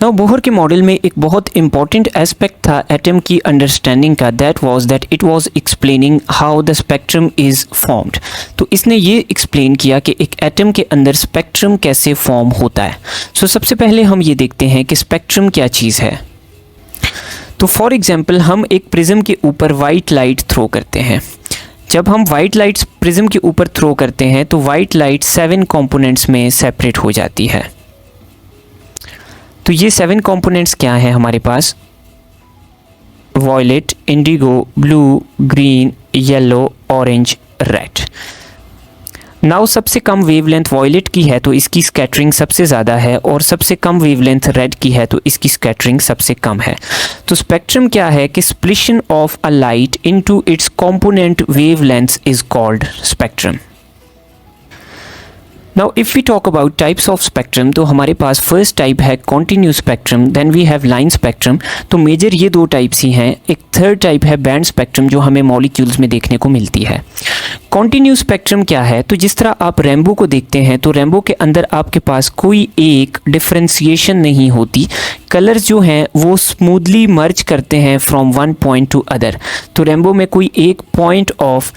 Now Bohr के model में एक बहुत इंपॉर्टेंट एस्पेक्ट था एटम की अंडरस्टैंडिंग का, that it was explaining how the spectrum is formed. तो इसने ये एक्सप्लेन किया कि एक एटम के अंदर स्पेक्ट्रम कैसे फॉर्म होता है। सो सबसे पहले हम ये देखते हैं कि स्पेक्ट्रम क्या चीज़ है। तो फॉर एग्जांपल हम एक प्रिज्म के ऊपर वाइट लाइट थ्रो करते हैं। जब हम वाइट लाइट्स प्रिज्म के ऊपर थ्रो करते हैं तो वाइट लाइट 7 कंपोनेंट्स में सेपरेट हो जाती है। तो ये 7 कंपोनेंट्स क्या हैं हमारे पास? Violet, indigo, blue, green, yellow, orange, red. Now सबसे कम वेवलेंथ वॉयलेट की है तो इसकी स्कैटरिंग सबसे ज़्यादा है, और सबसे कम वेवलेंथ रेड की है तो इसकी स्कैटरिंग सबसे कम है। तो स्पेक्ट्रम क्या है कि splitting of a light into its component wavelengths is called spectrum. Now if we talk about types of spectrum, तो हमारे पास फर्स्ट टाइप है continuous spectrum, then we have line spectrum. तो मेजर ये 2 टाइप्स ही हैं। एक थर्ड टाइप है बैंड स्पेक्ट्रम जो हमें मॉलिक्यूल्स में देखने को मिलती है। कॉन्टिन्यूस स्पेक्ट्रम क्या है? तो जिस तरह आप रेनबो को देखते हैं तो रेनबो के अंदर आपके पास कोई एक डिफरेंशिएशन नहीं होती। कलर्स जो हैं वो स्मूथली मर्ज करते हैं from one point two other. तो रेनबो में कोई एक पॉइंट ऑफ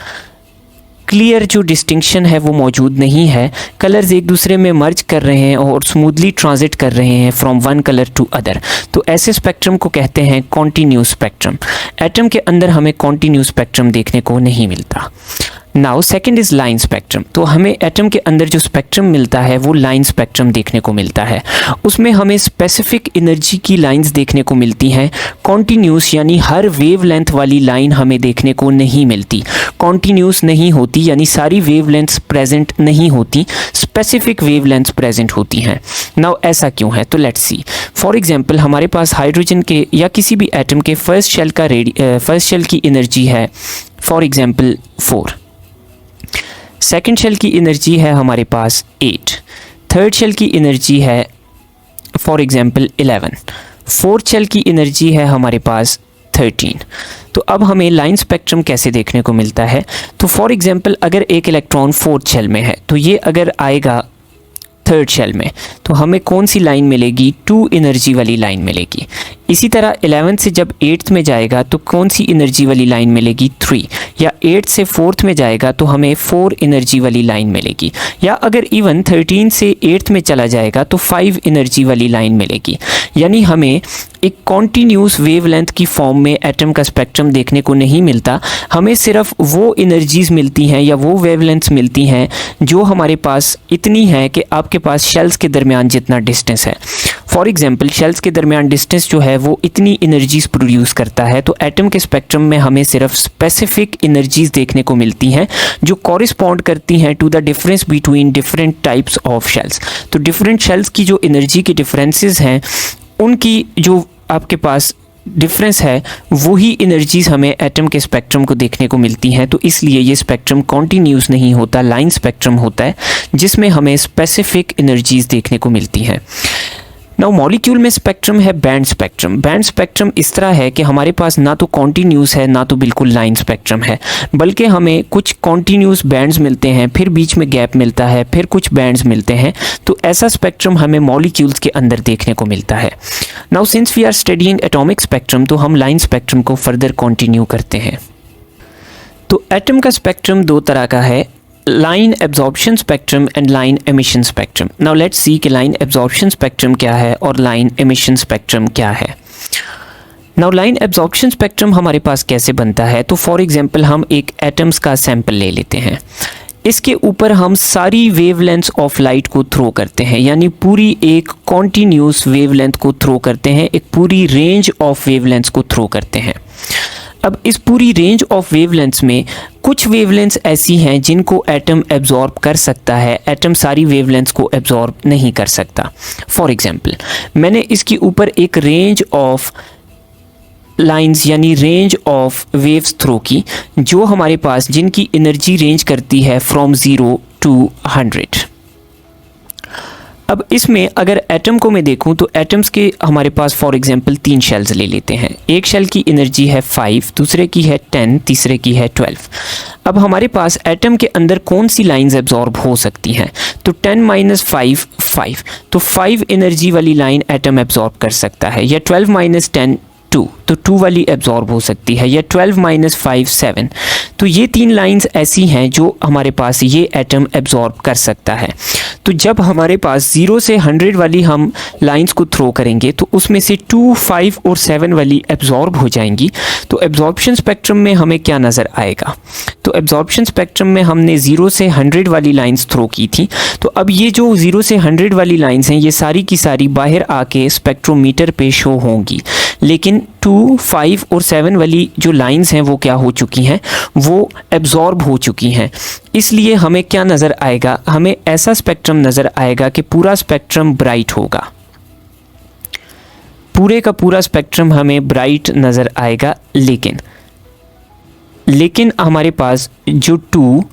क्लियर जो डिस्टिंक्शन है वो मौजूद नहीं है। कलर्स एक दूसरे में मर्ज कर रहे हैं और स्मूथली ट्रांजिट कर रहे हैं from one colour to other. तो ऐसे स्पेक्ट्रम को कहते हैं कॉन्टिन्यूस स्पेक्ट्रम। एटम के अंदर हमें कॉन्टिन्यूस स्पेक्ट्रम देखने को नहीं मिलता। Now second is line spectrum. तो हमें एटम के अंदर जो स्पेक्ट्रम मिलता है वो लाइन स्पेक्ट्रम देखने को मिलता है। उसमें हमें स्पेसिफिक एनर्जी की लाइंस देखने को मिलती हैं। कॉन्टिन्यूस यानी हर वेवलेंथ वाली लाइन हमें देखने को नहीं मिलती। कॉन्टिन्यूस नहीं होती यानी सारी वेवलेंथ्स प्रेजेंट नहीं होती, स्पेसिफिक वेवलेंथ्स प्रेजेंट होती हैं। नाउ ऐसा क्यों है? तो लेट्स सी। फॉर एग्जांपल हमारे पास हाइड्रोजन के या किसी भी एटम के फर्स्ट शेल की एनर्जी है फॉर एग्जांपल 4। सेकेंड शेल की एनर्जी है हमारे पास 8। थर्ड शेल की एनर्जी है फॉर एग्जांपल 11। फोर्थ शेल की एनर्जी है हमारे पास 13। तो अब हमें लाइन स्पेक्ट्रम कैसे देखने को मिलता है? तो फॉर एग्जांपल अगर एक इलेक्ट्रॉन फोर्थ शेल में है तो ये अगर आएगा थर्ड शेल में तो हमें कौन सी लाइन मिलेगी? 2 एनर्जी वाली लाइन मिलेगी। इसी तरह 11 से जब 8th में जाएगा तो कौन सी एनर्जी वाली लाइन मिलेगी? 3। या 8 से 4th में जाएगा तो हमें 4 एनर्जी वाली लाइन मिलेगी। या अगर इवन 13 से 8th में चला जाएगा तो 5 एनर्जी वाली लाइन मिलेगी। यानी हमें एक कॉन्टिन्यूस वेवलेंथ की फॉर्म में एटम का स्पेक्ट्रम देखने को नहीं मिलता। हमें सिर्फ वो एनर्जीज़ मिलती हैं या वो वेवलेंथ्स मिलती हैं जो हमारे पास इतनी है कि आपके पास शेल्स के दरमियान जितना डिस्टेंस है। फॉर एग्जांपल शेल्स के दरमियान डिस्टेंस जो है वो इतनी एनर्जीज प्रोड्यूस करता है। तो एटम के स्पेक्ट्रम में हमें सिर्फ स्पेसिफिक एनर्जीज देखने को मिलती हैं जो कॉरिस्पॉन्ड करती हैं to the difference between different types of shells. तो डिफरेंट शेल्स की जो एनर्जी के डिफरेंसेस हैं उनकी जो आपके पास डिफरेंस है वही एनर्जीज हमें एटम के स्पेक्ट्रम को देखने को मिलती हैं। तो इसलिए ये स्पेक्ट्रम कॉन्टिन्यूस नहीं होता, लाइन स्पेक्ट्रम होता है जिसमें हमें स्पेसिफिक एनर्जीज देखने को मिलती हैं। नाउ मॉलिक्यूल में स्पेक्ट्रम है बैंड स्पेक्ट्रम। बैंड स्पेक्ट्रम इस तरह है कि हमारे पास ना तो कॉन्टिन्यूस है ना तो बिल्कुल लाइन स्पेक्ट्रम है, बल्कि हमें कुछ कॉन्टिन्यूस बैंड्स मिलते हैं, फिर बीच में गैप मिलता है, फिर कुछ बैंड्स मिलते हैं। तो ऐसा स्पेक्ट्रम हमें मॉलिक्यूल्स के अंदर देखने को मिलता है। Now since we are studying atomic spectrum तो हम लाइन स्पेक्ट्रम को फर्दर कंटिन्यू करते हैं। तो एटम का स्पेक्ट्रम 2 तरह का है, line absorption spectrum and line emission spectrum. Now let's see कि लाइन एब्जॉर्प्शन स्पेक्ट्रम क्या है और लाइन एमिशन स्पेक्ट्रम क्या है। नाउ लाइन एब्जॉर्प्शन स्पेक्ट्रम हमारे पास कैसे बनता है? तो फॉर एग्जांपल हम एक एटम्स का सैंपल ले लेते हैं, इसके ऊपर हम सारी वेवलेंथ्स ऑफ लाइट को थ्रो करते हैं, यानी पूरी एक कॉन्टिन्यूस वेवलेंथ को थ्रो करते हैं, एक पूरी रेंज ऑफ वेवलेंथ्स को थ्रो करते हैं। अब इस पूरी रेंज ऑफ वेवलेंथ्स में कुछ वेवलेंथ्स ऐसी हैं जिनको एटम एब्जॉर्ब कर सकता है, एटम सारी वेवलेंथ्स को एब्जॉर्ब नहीं कर सकता। फॉर एग्जांपल मैंने इसके ऊपर एक रेंज ऑफ लाइंस यानी रेंज ऑफ वेव्स थ्रो की जो हमारे पास जिनकी एनर्जी रेंज करती है फ्रॉम 0 to 100। अब इसमें अगर एटम को मैं देखूं तो एटम्स के हमारे पास फॉर एग्जांपल 3 शेल्स ले लेते हैं। एक शेल की एनर्जी है 5, दूसरे की है 10, तीसरे की है 12। अब हमारे पास एटम के अंदर कौन सी लाइंस एब्जॉर्ब हो सकती हैं? तो 10 माइनस 5 5, तो 5 एनर्जी वाली लाइन एटम एब्जॉर्ब कर सकता है। या 12 माइनस 10 2, तो 2 वाली एब्जॉर्ब हो सकती है। या 12 माइनस 5 7, तो ये 3 लाइंस ऐसी हैं जो हमारे पास ये एटम एब्जॉर्ब कर सकता है। तो जब हमारे पास 0 से 100 वाली हम लाइंस को थ्रो करेंगे तो उसमें से 2, 5 और 7 वाली एब्जॉर्ब हो जाएंगी। तो एब्जॉर्प्शन स्पेक्ट्रम में हमें क्या नज़र आएगा? तो एब्जॉर्प्शन स्पेक्ट्रम में हमने 0 से 100 वाली लाइंस थ्रो की थी। तो अब ये जो 0 से 100 वाली लाइंस हैं ये सारी की सारी बाहर आके स्पेक्ट्रोमीटर पे शो होंगी, लेकिन 2, 5 और 7 वाली जो लाइंस हैं वो क्या हो चुकी हैं? वो एब्जॉर्ब हो चुकी हैं। इसलिए हमें क्या नज़र आएगा? हमें ऐसा स्पेक्ट्रम नज़र आएगा कि पूरा स्पेक्ट्रम ब्राइट होगा, पूरे का पूरा स्पेक्ट्रम हमें ब्राइट नज़र आएगा। लेकिन हमारे पास जो 2,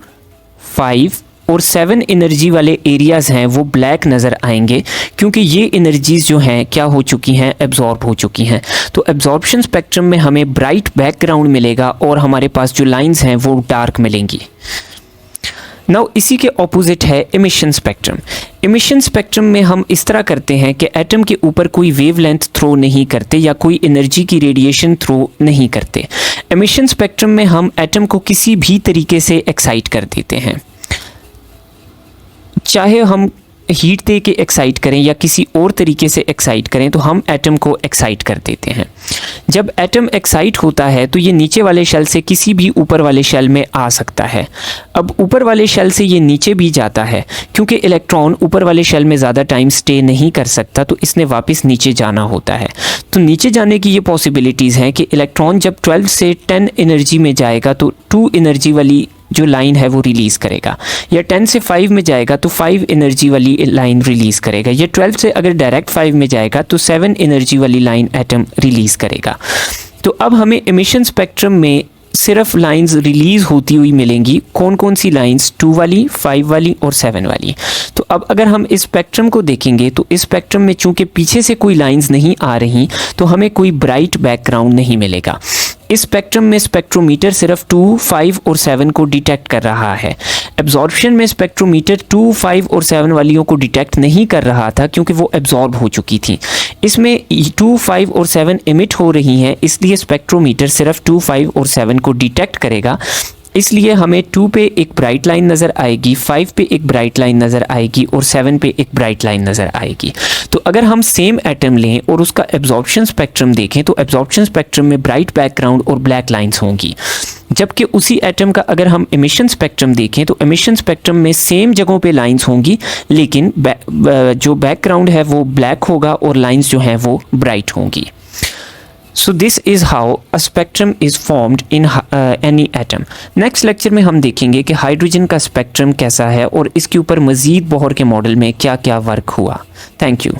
5 और 7 एनर्जी वाले एरियाज़ हैं वो ब्लैक नज़र आएंगे, क्योंकि ये एनर्जीज़ जो हैं क्या हो चुकी हैं? एब्जॉर्ब हो चुकी हैं। तो एब्जॉर्प्शन स्पेक्ट्रम में हमें ब्राइट बैकग्राउंड मिलेगा और हमारे पास जो लाइंस हैं वो डार्क मिलेंगी। नाउ इसी के ऑपोजिट है एमिशन स्पेक्ट्रम। एमिशन स्पेक्ट्रम में हम इस तरह करते हैं कि एटम के ऊपर कोई वेवलेंथ थ्रो नहीं करते या कोई एनर्जी की रेडिएशन थ्रो नहीं करते। एमिशन स्पेक्ट्रम में हम एटम को किसी भी तरीके से एक्साइट कर देते हैं, चाहे हम हीट दे के एक्साइट करें या किसी और तरीके से एक्साइट करें, तो हम एटम को एक्साइट कर देते हैं। जब एटम एक्साइट होता है तो ये नीचे वाले शेल से किसी भी ऊपर वाले शेल में आ सकता है। अब ऊपर वाले शेल से ये नीचे भी जाता है, क्योंकि इलेक्ट्रॉन ऊपर वाले शेल में ज़्यादा टाइम स्टे नहीं कर सकता, तो इसने वापस नीचे जाना होता है। तो नीचे जाने की ये पॉसिबिलिटीज़ हैं कि इलेक्ट्रॉन जब 12 से 10 एनर्जी में जाएगा तो 2 एनर्जी वाली जो लाइन है वो रिलीज़ करेगा, या 10 से 5 में जाएगा तो 5 एनर्जी वाली लाइन रिलीज़ करेगा, या 12 से अगर डायरेक्ट 5 में जाएगा तो 7 एनर्जी वाली लाइन एटम रिलीज़ करेगा। तो अब हमें एमिशन स्पेक्ट्रम में सिर्फ लाइंस रिलीज़ होती हुई मिलेंगी। कौन कौन सी लाइंस? 2 वाली, 5 वाली और 7 वाली। तो अब अगर हम इस स्पेक्ट्रम को देखेंगे तो इस स्पेक्ट्रम में चूंकि पीछे से कोई लाइंस नहीं आ रही तो हमें कोई ब्राइट बैकग्राउंड नहीं मिलेगा। इस स्पेक्ट्रम में स्पेक्ट्रोमीटर सिर्फ 2, 5 और 7 को डिटेक्ट कर रहा है। एब्जॉर्प्शन में स्पेक्ट्रोमीटर 2, 5 और 7 वालियों को डिटेक्ट नहीं कर रहा था, क्योंकि वो एब्जॉर्ब हो चुकी थी। इसमें 2, 5 और 7 इमिट हो रही हैं, इसलिए स्पेक्ट्रोमीटर सिर्फ 2, 5 और 7 को डिटेक्ट करेगा। इसलिए हमें 2 पे एक ब्राइट लाइन नज़र आएगी, 5 पे एक ब्राइट लाइन नज़र आएगी और 7 पे एक ब्राइट लाइन नज़र आएगी। तो अगर हम सेम एटम लें और उसका एब्जॉर्प्शन स्पेक्ट्रम देखें तो एब्जॉर्प्शन स्पेक्ट्रम में ब्राइट बैकग्राउंड और ब्लैक लाइंस होंगी, जबकि उसी एटम का अगर हम एमिशन स्पेक्ट्रम देखें तो एमिशन स्पेक्ट्रम में सेम जगहों पे लाइंस होंगी, लेकिन जो बैकग्राउंड है वो ब्लैक होगा और लाइंस जो हैं वो ब्राइट होंगी। So this is how a spectrum is formed in any atom. Next lecture में हम देखेंगे कि हाइड्रोजन का स्पेक्ट्रम कैसा है और इसके ऊपर मज़ीद बोहर के मॉडल में क्या क्या वर्क हुआ। Thank you.